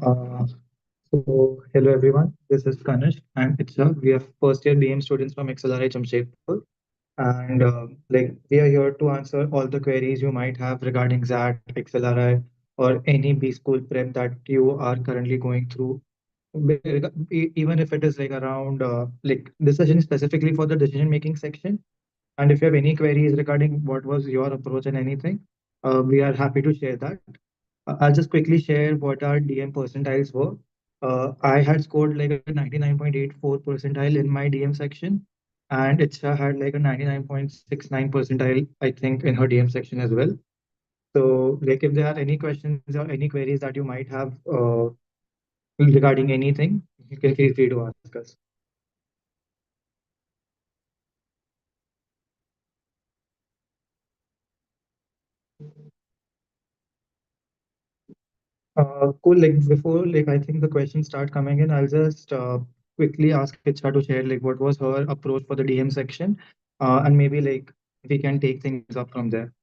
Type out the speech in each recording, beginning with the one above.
Uh, Hello everyone. This is Kanish and Itcha. We are first year BM students from XLRI Jamshedpur, and we are here to answer all the queries you might have regarding ZAT, XLRI, or any B school prep that you are currently going through. Even if it is like around this session is specifically for the decision making section. And if you have any queries regarding what was your approach and anything, we are happy to share that. I'll just quickly share what our DM percentiles were. I had scored like a 99.84 percentile in my DM section, and Itcha had like a 99.69 percentile, I think, in her DM section as well. So, like, if there are any questions or any queries that you might have regarding anything, you can feel free to ask us. Cool. Like before, like I think the questions start coming in. I'll just quickly ask Itcha to share like what was her approach for the DM section, and maybe like we can take things up from there.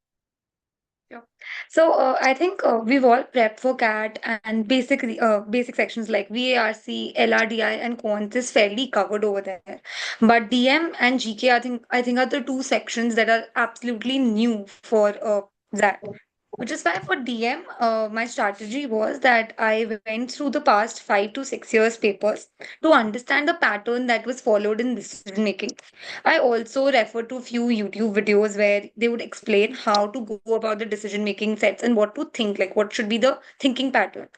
Yeah. So I think we've all prepped for CAT and basic sections like VARC, LRDI, and Quant is fairly covered over there. But DM and GK, I think are the two sections that are absolutely new for that. Which is why for DM, my strategy was that I went through the past 5 to 6 years papers to understand the pattern that was followed in decision making. I also refer to a few YouTube videos where they would explain how to go about the decision making sets and what to think, like what should be the thinking pattern.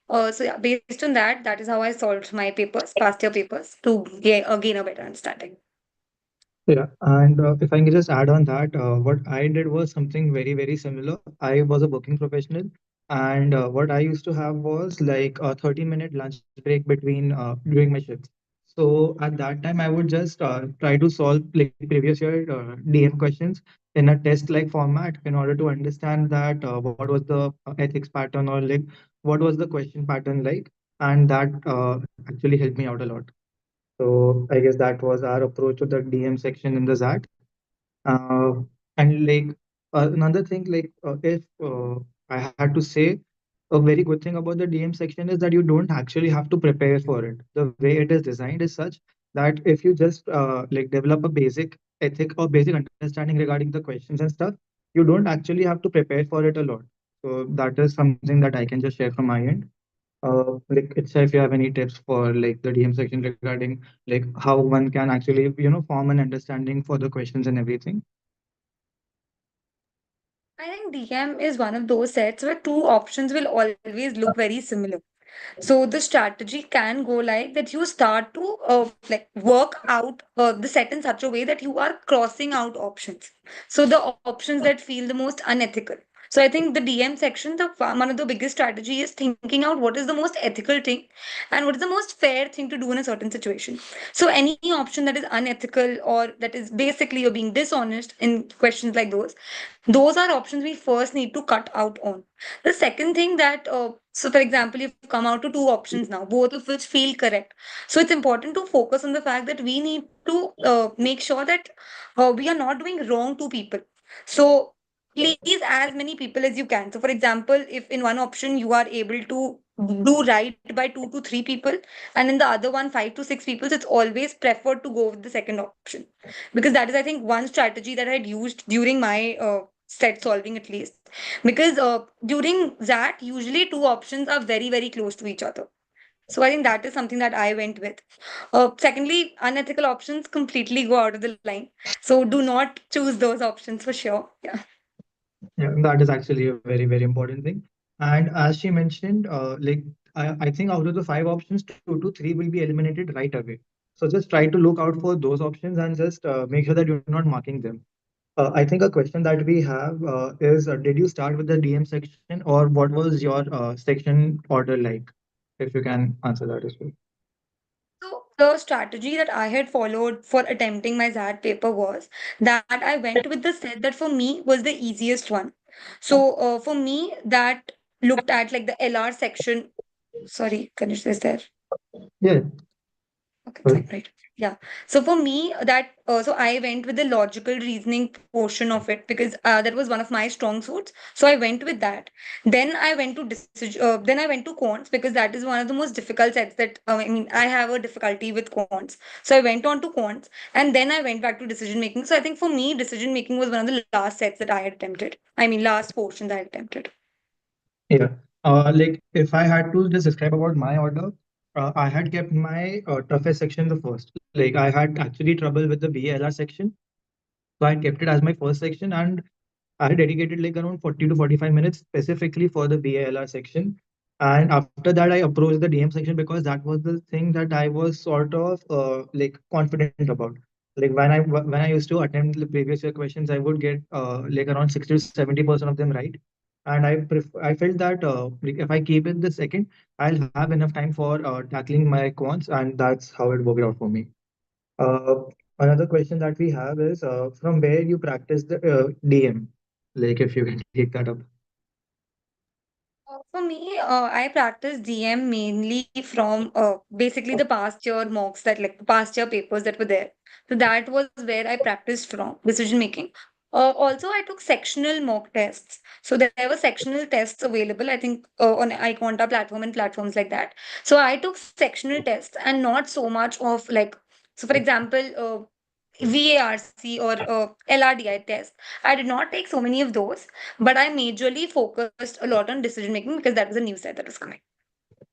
So yeah, based on that, that is how I solved my papers, past year papers, to gain a better understanding. Yeah, and if I can just add on that, what I did was something very similar. I was a working professional, and what I used to have was like a 30-minute lunch break between during my shifts. So at that time, I would just try to solve like previous year DM questions in a test-like format in order to understand that what was the ethics pattern or like what was the question pattern like, and that actually helped me out a lot. So I guess that was our approach to the DM section in the ZAT. Uh, and like another thing, if I had to say, a very good thing about the DM section is that you don't actually have to prepare for it. The way it is designed is such that if you just like develop a basic ethic or basic understanding regarding the questions and stuff, you don't actually have to prepare for it a lot. So that is something that I can just share from my end. Like it's if you have any tips for like the DM section regarding like how one can actually form an understanding for the questions and everything. I think DM is one of those sets where two options will always look very similar. So the strategy can go like that you start to like work out the set in such a way that you are crossing out options. So the options that feel the most unethical. So I think the DM section, one of the biggest strategy is thinking out what is the most ethical thing and what is the most fair thing to do in a certain situation. So any option that is unethical or that is basically you're being dishonest in questions like those are options we first need to cut out on. The second thing that, so for example, you've come out to two options now, both of which feel correct. So it's important to focus on the fact that we need to make sure that we are not doing wrong to people. So please, as many people as you can. So, for example, if in one option you are able to do right by 2 to 3 people, and in the other one, 5 to 6 people, it's always preferred to go with the second option because that is, I think, one strategy that I had used during my set solving at least because during that usually two options are very close to each other. So I think that is something that I went with. Secondly, unethical options completely go out of the line, so do not choose those options for sure. Yeah. Yeah, that is actually a very important thing. And as she mentioned, I think out of the five options, two to three will be eliminated right away. So just try to look out for those options and just make sure that you're not marking them. I think a question that we have is did you start with the DM section or what was your section order like? If you can answer that as well. So the strategy that I had followed for attempting my ZAT paper was that I went with the set that for me was the easiest one. So for me, that looked at like the LR section. Sorry, Kanish is there. Yeah. Okay, Sorry. fine, right. Yeah. So for me, so I went with the logical reasoning portion of it because that was one of my strong suits. So I went with that. Then I went to quants because that is one of the most difficult sets that I mean I have a difficulty with quants. So I went on to quants and then I went back to decision making. So I think for me, decision making was one of the last sets that I had attempted. I mean, last portions I had attempted. Yeah. Like if I had to just describe about my order, I had kept my toughest section the first. Like I had actually trouble with the VLR section, so I kept it as my first section, and I dedicated like around 40 to 45 minutes specifically for the VALR section. And after that, I approached the DM section because that was the thing that I was sort of like confident about. Like when I used to attempt the previous year questions, I would get like around 60 to 70% of them right. And I felt that like if I keep it the second, I'll have enough time for tackling my quants, and that's how it worked out for me. Uh, Another question that we have is from where you practice the DM, like if you can take that up. For me, I practice DM mainly from basically the past year mocks that like the past year papers that were there. So that was where I practiced from decision making. Also, I took sectional mock tests. So there were sectional tests available, I think, on iQUANTA platform and platforms like that. So I took sectional tests and not so much of like, so for example, VARC or LRDI test. I did not take so many of those, but I majorly focused a lot on decision making because that was a new set that was coming.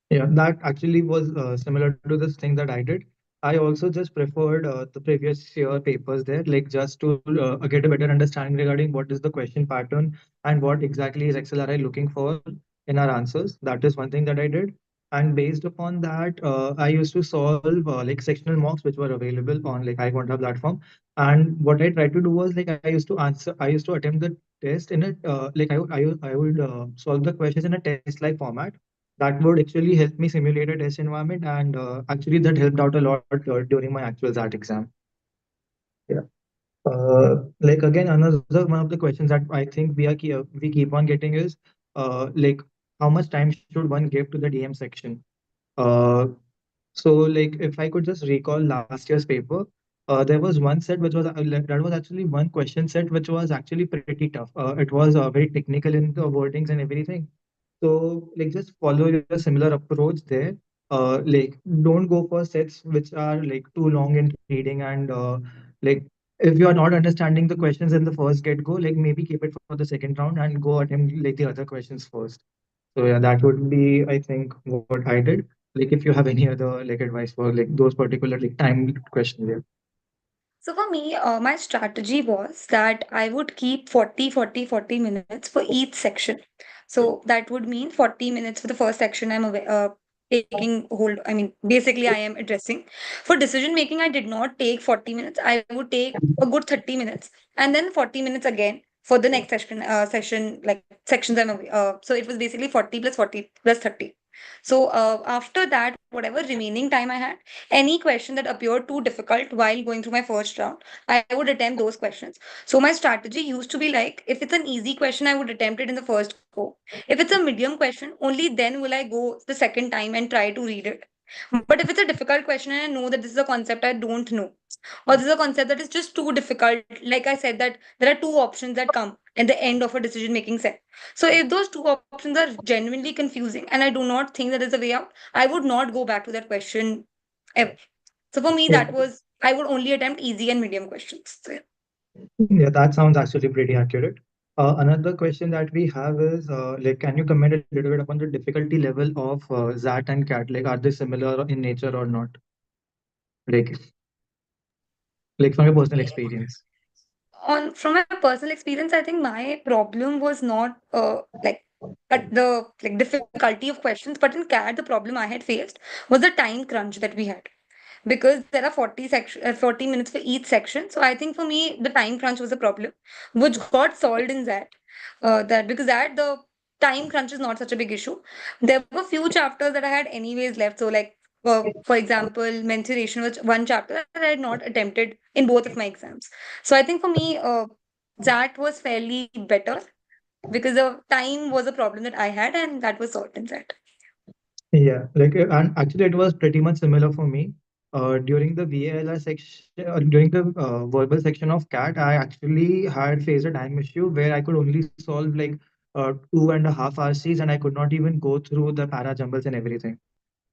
Yeah, that actually was similar to this thing that I did. I also just preferred the previous year papers there, like just to get a better understanding regarding what is the question pattern and what exactly is XLRI looking for in our answers. That is one thing that I did. And based upon that, I used to solve like sectional mocks which were available on like iQuanta platform. And what I tried to do was like I used to attempt the test in a like I would solve the questions in a test-like format that would actually help me simulate a test environment, and actually that helped out a lot during my actual ZAT exam. Yeah. Like again, another one of the questions that I think we keep on getting is like how much time should one give to the DM section? Uh, so like if I could just recall last year's paper, there was one set which was like, that was actually one question set which was actually pretty tough. It was very technical in the wordings and everything. So like just follow your similar approach there. Like don't go for sets which are like too long in reading, and like if you are not understanding the questions in the first get go, like maybe keep it for the second round and go attempt like the other questions first. So yeah, that would be I think what I did. Like if you have any other like advice for like those particular like time questions there. So for me, my strategy was that I would keep 40 minutes for each section. So that would mean 40 minutes for the first section taking hold. I mean, basically, I am addressing. For decision making, I did not take 40 minutes. I would take a good 30 minutes and then 40 minutes again for the next session, like sections so it was basically 40 plus 40 plus 30. So after that, whatever remaining time I had, any question that appeared too difficult while going through my first round, I would attempt those questions. So my strategy used to be like, if it's an easy question, I would attempt it in the first go. If it's a medium question, only then will I go the second time and try to read it. But if it's a difficult question and I know that this is a concept I don't know, or this is a concept that is just too difficult, like I said, that there are two options that come at the end of a decision making set. So if those two options are genuinely confusing and I do not think that is a way out, I would not go back to that question ever. So for me, Yeah. that was I would only attempt easy and medium questions. So, yeah. Yeah, that sounds actually pretty accurate. Another question that we have is like, can you comment a little bit upon the difficulty level of ZAT and CAT? Like, are they similar in nature or not? Like from your personal experience. On from my personal experience, I think my problem was not like at the like difficulty of questions, but in CAT, the problem I had faced was the time crunch that we had because there are 40 minutes for each section. So I think for me, the time crunch was a problem, which got solved in that. That because that the time crunch is not such a big issue. There were few chapters that I had anyways left. So like for example, mensuration was one chapter that I had not attempted in both of my exams. So I think for me, that was fairly better because the time was a problem that I had, and that was solved in that. Yeah, like and actually it was pretty much similar for me. During the VALR section, during the verbal section of CAT, I actually had faced a time issue where I could only solve like 2.5 RCs, and I could not even go through the para jumbles and everything.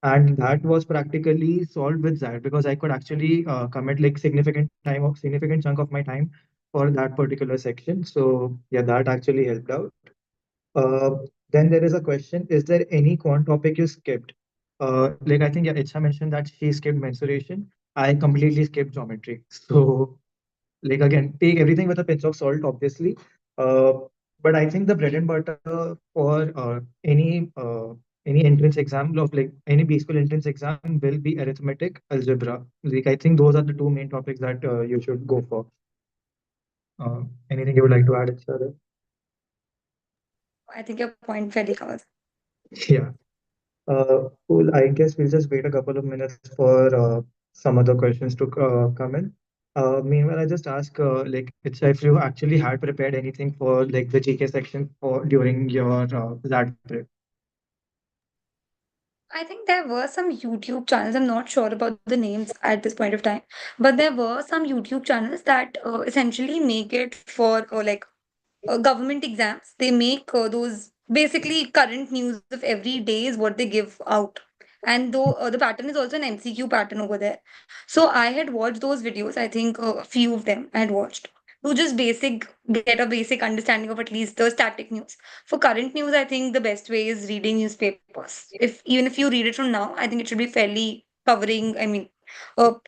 And that was practically solved with that because I could actually commit like significant chunk of my time for that particular section. So yeah, that actually helped out. Uh, then there is a question: is there any quant topic you skipped? Like I think yeah, Itcha mentioned that she skipped mensuration. I completely skipped geometry. So like again, take everything with a pinch of salt, obviously. Uh, but I think the bread and butter for any entrance exam of like any B school entrance exam will be arithmetic, algebra. Like I think those are the two main topics that you should go for. Anything you would like to add, Itcha? I think your point fairly covers. Yeah. Cool. I guess we'll just wait a couple of minutes for some other questions to come in. Meanwhile, I just ask, like, it's if you actually had prepared anything for like the GK section for during your ZAT prep. I think there were some YouTube channels. I'm not sure about the names at this point of time, but there were some YouTube channels that essentially make it for government exams. They make those basically current news of every day is what they give out. And though the pattern is also an MCQ pattern over there. So I had watched those videos. I think a few of them I had watched to just basic get a basic understanding of at least the static news. For current news, I think the best way is reading newspapers. If even if you read it from now, I think it should be fairly covering. I mean,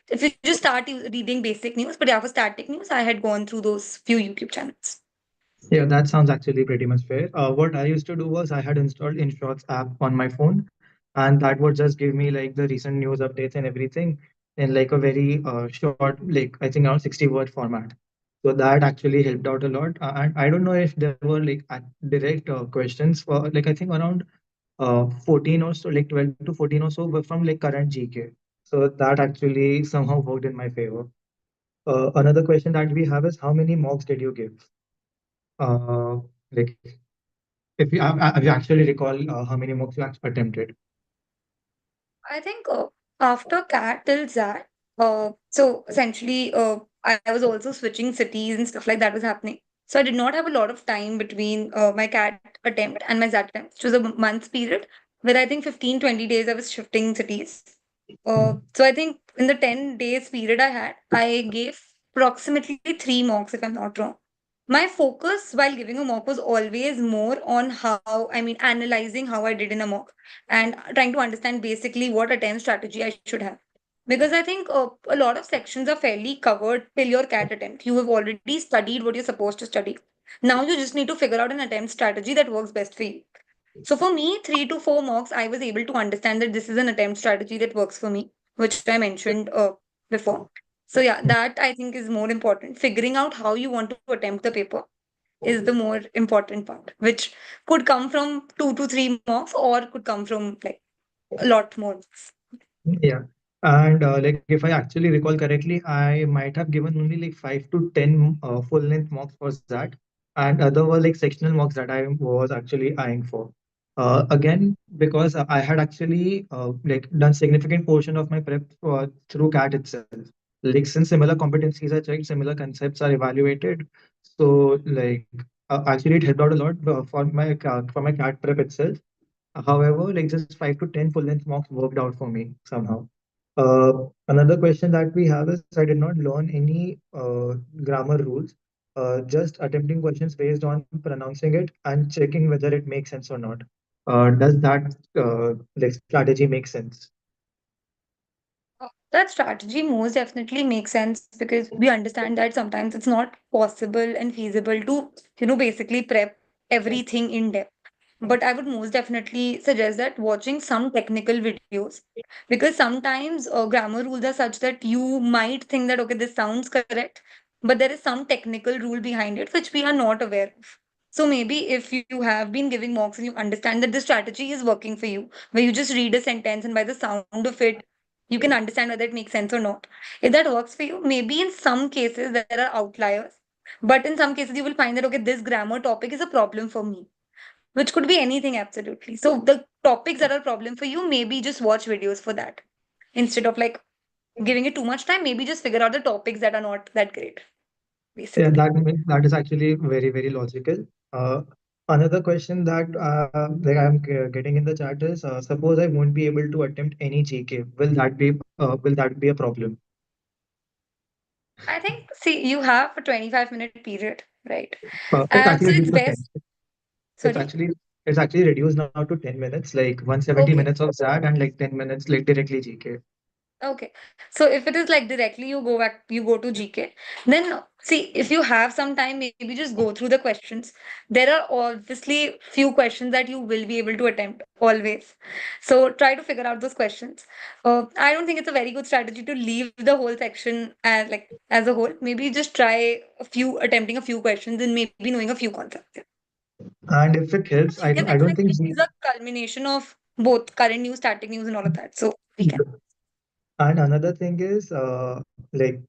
if you just start reading basic news, but yeah, for static news, I had gone through those few YouTube channels. Yeah, that sounds actually pretty much fair. What I used to do was I had installed InShots app on my phone, and that would just give me like the recent news updates and everything in like a very short, like I think around 60-word format. So that actually helped out a lot. And I don't know if there were like direct questions for like I think around 14 or so, like 12 to 14 or so, were from like current GK. So that actually somehow worked in my favor. Another question that we have is how many mocks did you give? Like if you actually recall how many mocks you attempted. I think after CAT till ZAT, so essentially, I was also switching cities and stuff like that was happening. So I did not have a lot of time between my CAT attempt and my ZAT attempt, which was a month's period, where I think 15, 20 days I was shifting cities. So I think in the 10 days period I had, I gave approximately three mocks, if I'm not wrong. My focus while giving a mock was always more on analyzing how I did in a mock and trying to understand basically what attempt strategy I should have. Because I think a lot of sections are fairly covered till your CAT attempt. You have already studied what you're supposed to study. Now you just need to figure out an attempt strategy that works best for you. So for me, 3 to 4 mocks, I was able to understand that this is an attempt strategy that works for me, which I mentioned before. So yeah, that I think is more important. Figuring out how you want to attempt the paper is the more important part, which could come from 2 to 3 mocks or could come from like a lot more mocks. Yeah. And like if I actually recall correctly, I might have given only like 5 to 10 full length mocks for that, and other were like sectional mocks that I was actually eyeing for. Again, because I had actually like done significant portion of my prep through CAT itself. Like since similar competencies are checked, similar concepts are evaluated. So like actually it helped out a lot for my CAT prep itself. However, like just 5 to 10 full length mocks worked out for me somehow. Another question that we have is I did not learn any grammar rules, just attempting questions based on pronouncing it and checking whether it makes sense or not. Does that like strategy make sense? That strategy most definitely makes sense because we understand that sometimes it's not possible and feasible to, basically prep everything in depth. But I would most definitely suggest that watching some technical videos because sometimes grammar rules are such that you might think that, okay, this sounds correct, but there is some technical rule behind it which we are not aware of. So maybe if you have been giving mocks and you understand that the strategy is working for you, where you just read a sentence and by the sound of it, you can understand whether it makes sense or not. If that works for you, maybe in some cases there are outliers, but in some cases you will find that, okay, this grammar topic is a problem for me, which could be anything absolutely. So the topics that are problem for you, maybe just watch videos for that instead of like giving it too much time. Maybe just figure out the topics that are not that great, Yeah, basically. that is actually very, very logical. Uh, Another question that like getting in the chat is, suppose I won't be able to attempt any GK. Will that be a problem? I think, see, you have a 25-minute period, right? It's So actually it's reduced to best. 10. It's Sorry. actually it's actually reduced now to 10 minutes, like 170 Okay. minutes of ZAT and like 10 minutes like directly GK. Okay. So if it is like directly you go to GK, then see, if you have some time, maybe just go through the questions. There are obviously few questions that you will be able to attempt always. So try to figure out those questions. I don't think it's a very good strategy to leave the whole section as a whole. Maybe just try attempting a few questions and maybe knowing a few concepts. Yeah. And if it helps, GK I section don't think actually is a culmination of both current news, static news, and all of that. So we can. And another thing is, like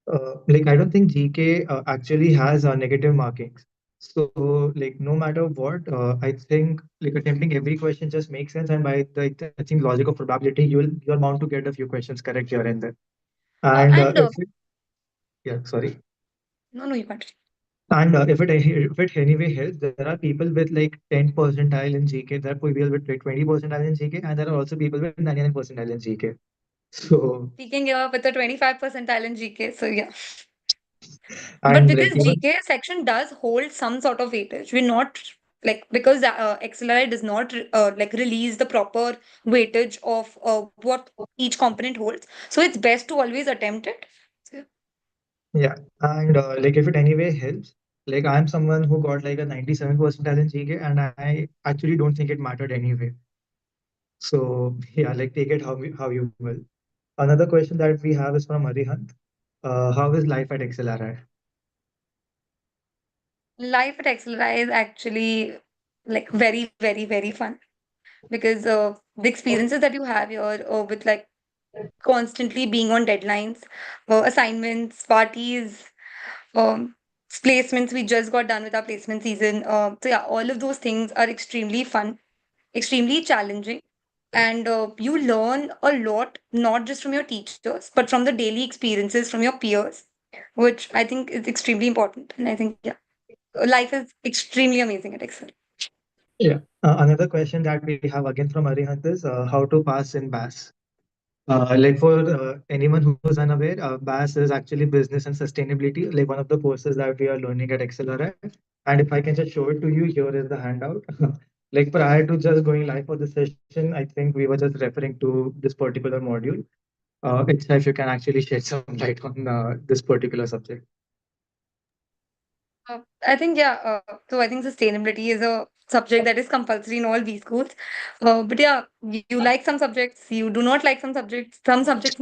I don't think GK actually has negative markings. So, like, no matter what, I think like attempting every question just makes sense. And by the I think logic of probability, you're bound to get a few questions correct here and there. And And yeah, sorry. no, no, you can't. And if it anyway helps, there are people with like 10 percentile in GK. There are people with like 20 percentile in GK, and there are also people with 99 percentile in GK. So, Speaking here with a 25 percentile in GK. So yeah. But and like because even GK section does hold some sort of weightage, we're not like because XLRI does not like release the proper weightage of what each component holds. So it's best to always attempt it. So, yeah, and like if it anyway helps, like I'm someone who got like a 97 percentile in GK, and I actually don't think it mattered anyway. So yeah, like take it how you will. Another question that we have is from Arihant. How is life at XLRI? life at XLRI is actually like very, very, very fun because the experiences that you have here with like constantly being on deadlines, assignments, parties, um, placements. We just got done with our placement season. So yeah, all of those things are extremely fun, extremely challenging, and you learn a lot not just from your teachers but from the daily experiences from your peers, which I think is extremely important. And I think yeah, life is extremely amazing at Excel. Yeah. Another question that we have again from Arihant is how to pass in BAS. Like for anyone who's unaware, BAS is actually business and sustainability, like one of the courses that we are learning at XLRI. And if I can just show it to you, here is the handout. Like prior to just going live for the session, I think we were just referring to this particular module. Itself, you can actually shed some light on this particular subject. I think yeah. So I think sustainability is a subject that is compulsory in all these schools. But yeah, you like some subjects, you do not like some subjects. Some subjects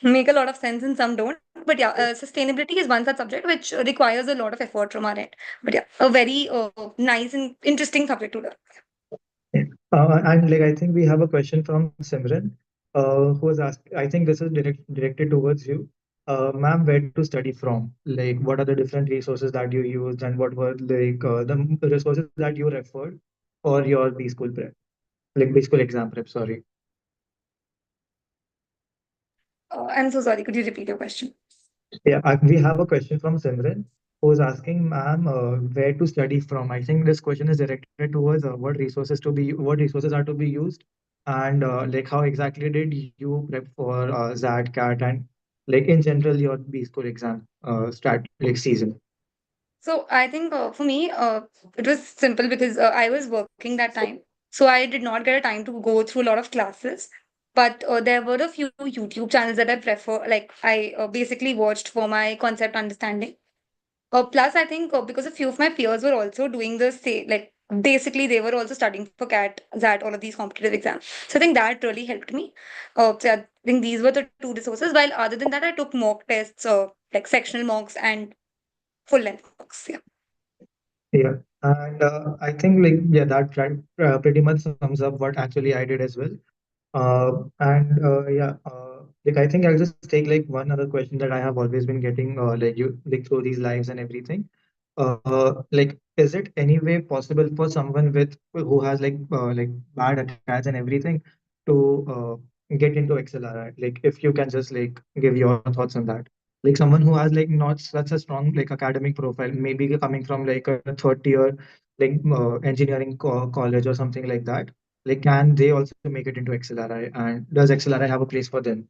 make a lot of sense and some don't. But yeah, sustainability is one such subject which requires a lot of effort from our end. But yeah, a very nice and interesting subject to learn. Yeah. And like I think we have a question from Simran, who was asked. I think this is directed towards you, ma'am. Where to study from? Like, what are the different resources that you used, and what were like the resources that you referred for your B school prep, like B school exam prep? Sorry. I'm so sorry. Could you repeat your question? Yeah, we have a question from Simran who's asking, ma'am, where to study from? I think this question is directed towards what resources are to be used, and like how exactly did you prep for ZAT, CAT, and like in general your B school exam start like season. So I think for me, it was simple because I was working that time. So I did not get a time to go through a lot of classes. But there were a few YouTube channels that I prefer, like I basically watched for my concept understanding. Plus, I think because a few of my peers were also doing the same, like basically they were also studying for CAT, ZAT, all of these competitive exams. So I think that really helped me. So I think these were the two resources. While other than that, I took mock tests, like sectional mocks and full length mocks. Yeah. Yeah, and I think like yeah, that pretty much sums up what actually I did as well. And yeah, like I think I'll just take like one other question that I have always been getting, like through these lives and everything. Like, is it any way possible for someone with who has like bad attacks and everything to get into XLRI? Like, if you can just like give your thoughts on that. Like someone who has like not such a strong like academic profile, maybe coming from like a third tier like engineering college or something like that. Like, can they also make it into XLRI? And does XLRI have a place for them?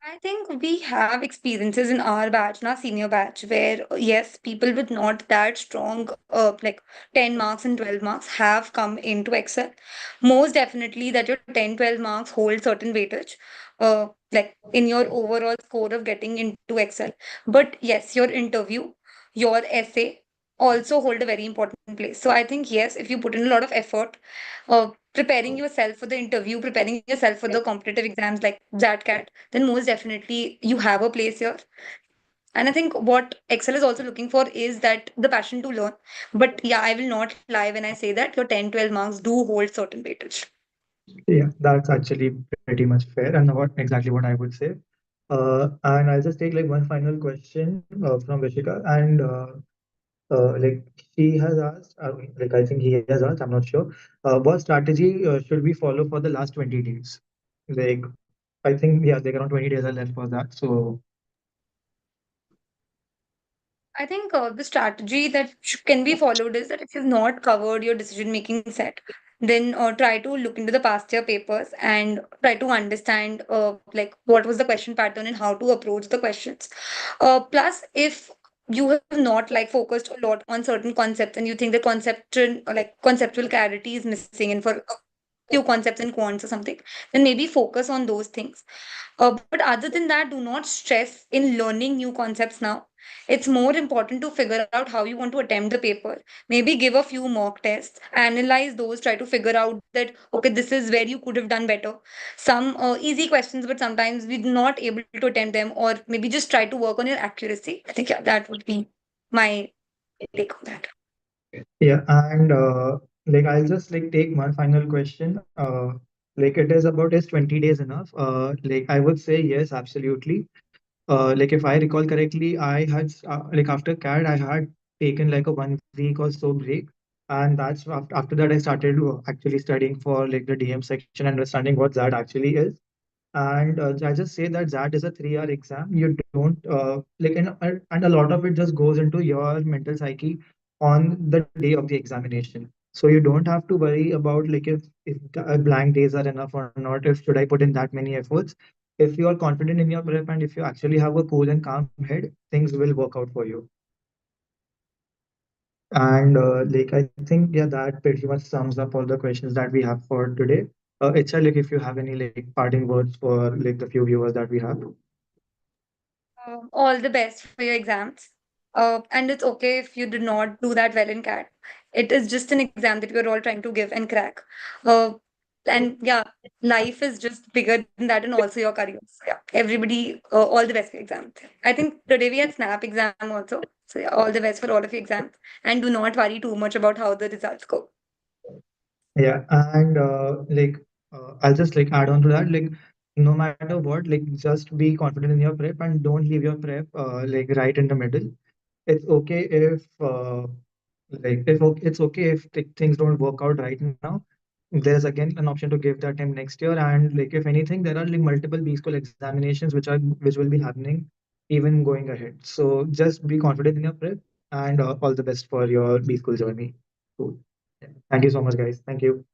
I think we have experiences in our batch, in our senior batch, where yes, people with not that strong, like 10 marks and 12 marks have come into Excel. Most definitely that your 10, 12 marks hold certain weightage, like in your overall score of getting into Excel. But yes, your interview, your essay also hold a very important place. So I think yes, if you put in a lot of effort, preparing yourself for the interview, preparing yourself for the competitive exams like ZAT, CAT, then most definitely you have a place here. And I think what Excel is also looking for is that the passion to learn. But yeah, I will not lie when I say that your 10, 12 marks do hold certain weightage. Yeah, that's actually pretty much fair, and what exactly what I would say. And I'll just take like one final question from Vishika, and like she has asked, like I think he has asked, I'm not sure, what strategy should we follow for the last 20 days? Like, I think, yeah, like around 20 days are left for that. So, I think the strategy that can be followed is that if you've not covered your decision making set, then try to look into the past year papers and try to understand like what was the question pattern and how to approach the questions. Plus, if you have not like focused a lot on certain concepts and you think the conceptual like conceptual clarity is missing in for a few concepts in quants or something, then maybe focus on those things. But other than that, do not stress in learning new concepts now. It's more important to figure out how you want to attempt the paper. Maybe give a few mock tests, analyze those, try to figure out that, okay, this is where you could have done better. Some easy questions, but sometimes we're not able to attempt them, or maybe just try to work on your accuracy. I think, yeah, that would be my take on that. yeah, and like I'll just like take one final question. Like it is about, is 20 days enough? Like I would say yes, absolutely. Like if I recall correctly, I had like after CAD, I had taken like a 1 week or so break, and that's after that I started actually studying for like the DM section, understanding what ZAD actually is. And I just say that ZAT is a 3 hour exam. You don't like, and a lot of it just goes into your mental psyche on the day of the examination. So you don't have to worry about like if blank days are enough or not. If should I put in that many efforts? If you are confident in your prep and if you actually have a cool and calm head, things will work out for you. And like I think, yeah, that pretty much sums up all the questions that we have for today. It's like if you have any like parting words for like the few viewers that we have. All the best for your exams. And it's okay if you did not do that well in CAT. It is just an exam that we're all trying to give and crack. Uh, and yeah, life is just bigger than that, and also your career. So yeah, everybody, all the best for your exams. I think today we had Snap exam also. So yeah, all the best for all of your exams. And do not worry too much about how the results go. Yeah, and like I'll just like add on to that, like no matter what, like just be confident in your prep and don't leave your prep like right in the middle. It's okay if it's okay if things don't work out right now. There's again an option to give that time next year, and like if anything, there are like multiple B school examinations which will be happening even going ahead. So just be confident in your prep and all the best for your B school journey. Cool. Yeah. Thank you so much, guys. Thank you.